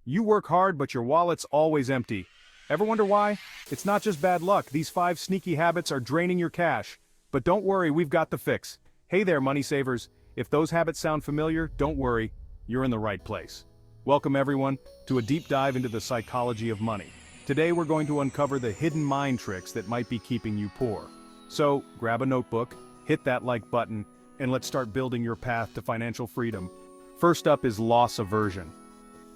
You work hard, but your wallet's always empty. Ever wonder why? It's not just bad luck. These 5 sneaky habits are draining your cash. But don't worry, we've got the fix. Hey there, money savers. If those habits sound familiar, don't worry. You're in the right place. Welcome everyone to a deep dive into the psychology of money. Today we're going to uncover the hidden mind tricks that might be keeping you poor. So, grab a notebook, hit that like button, and let's start building your path to financial freedom. First up is loss aversion.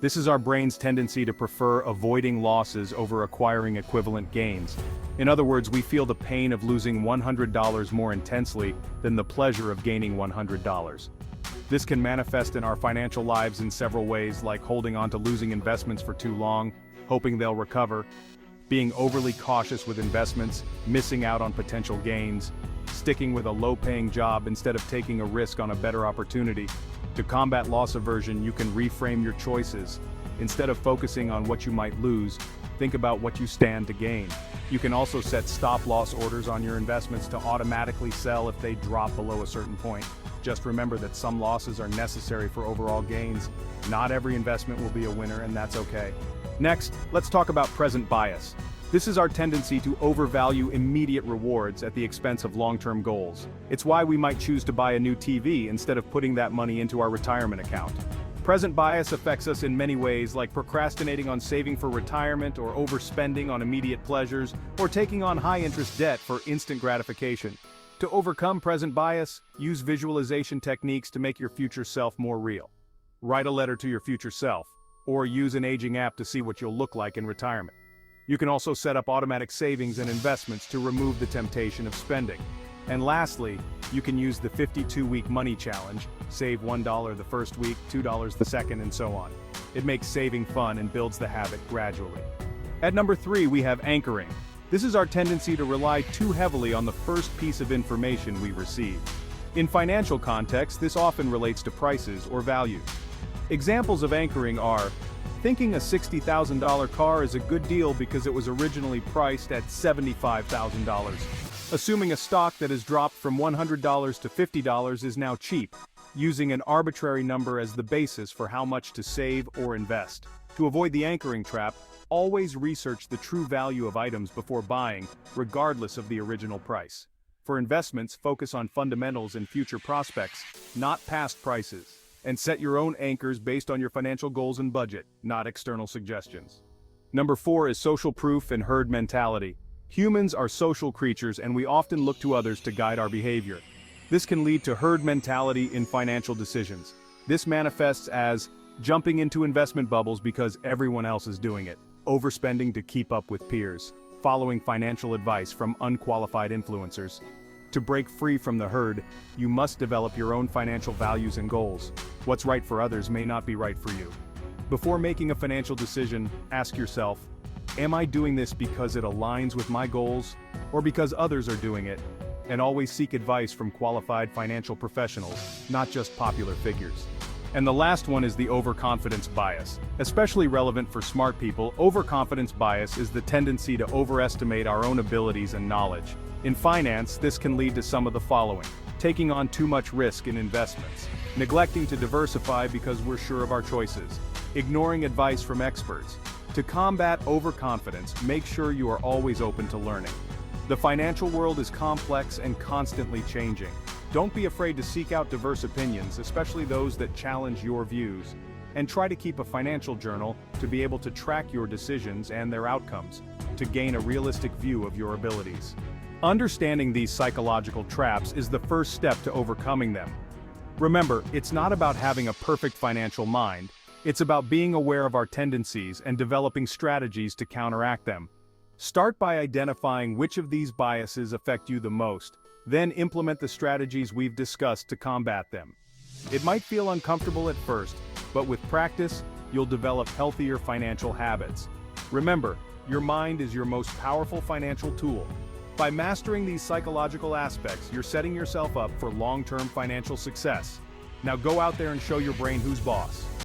This is our brain's tendency to prefer avoiding losses over acquiring equivalent gains. In other words, we feel the pain of losing $100 more intensely than the pleasure of gaining $100. This can manifest in our financial lives in several ways, like holding on to losing investments for too long, hoping they'll recover, being overly cautious with investments, missing out on potential gains, sticking with a low-paying job instead of taking a risk on a better opportunity. To combat loss aversion, you can reframe your choices. Instead of focusing on what you might lose, think about what you stand to gain. You can also set stop-loss orders on your investments to automatically sell if they drop below a certain point. Just remember that some losses are necessary for overall gains. Not every investment will be a winner, and that's okay. Next, let's talk about present bias. This is our tendency to overvalue immediate rewards at the expense of long-term goals. It's why we might choose to buy a new TV instead of putting that money into our retirement account. Present bias affects us in many ways, like procrastinating on saving for retirement, or overspending on immediate pleasures, or taking on high-interest debt for instant gratification. To overcome present bias, use visualization techniques to make your future self more real. Write a letter to your future self, or use an aging app to see what you'll look like in retirement. You can also set up automatic savings and investments to remove the temptation of spending. And lastly, you can use the 52-week money challenge, save $1 the first week, $2 the second, and so on. It makes saving fun and builds the habit gradually. At number 3, we have anchoring. This is our tendency to rely too heavily on the first piece of information we receive. In financial context, this often relates to prices or values. Examples of anchoring are thinking a $60,000 car is a good deal because it was originally priced at $75,000. Assuming a stock that has dropped from $100 to $50 is now cheap, using an arbitrary number as the basis for how much to save or invest. To avoid the anchoring trap, always research the true value of items before buying, regardless of the original price. For investments, focus on fundamentals and future prospects, not past prices. And set your own anchors based on your financial goals and budget, not external suggestions. Number 4 is social proof and herd mentality. Humans are social creatures, and we often look to others to guide our behavior. This can lead to herd mentality in financial decisions. This manifests as jumping into investment bubbles because everyone else is doing it, overspending to keep up with peers, following financial advice from unqualified influencers. To break free from the herd, you must develop your own financial values and goals. What's right for others may not be right for you. Before making a financial decision, ask yourself, am I doing this because it aligns with my goals, or because others are doing it? And always seek advice from qualified financial professionals, not just popular figures. And the last one is the overconfidence bias. Especially relevant for smart people, overconfidence bias is the tendency to overestimate our own abilities and knowledge. In finance, this can lead to some of the following: taking on too much risk in investments, neglecting to diversify because we're sure of our choices, ignoring advice from experts. To combat overconfidence, make sure you are always open to learning. The financial world is complex and constantly changing. Don't be afraid to seek out diverse opinions, especially those that challenge your views. And try to keep a financial journal to be able to track your decisions and their outcomes, to gain a realistic view of your abilities. Understanding these psychological traps is the first step to overcoming them. Remember, it's not about having a perfect financial mind, it's about being aware of our tendencies and developing strategies to counteract them. Start by identifying which of these biases affect you the most, then implement the strategies we've discussed to combat them. It might feel uncomfortable at first, but with practice, you'll develop healthier financial habits. Remember, your mind is your most powerful financial tool. By mastering these psychological aspects, you're setting yourself up for long-term financial success. Now go out there and show your brain who's boss.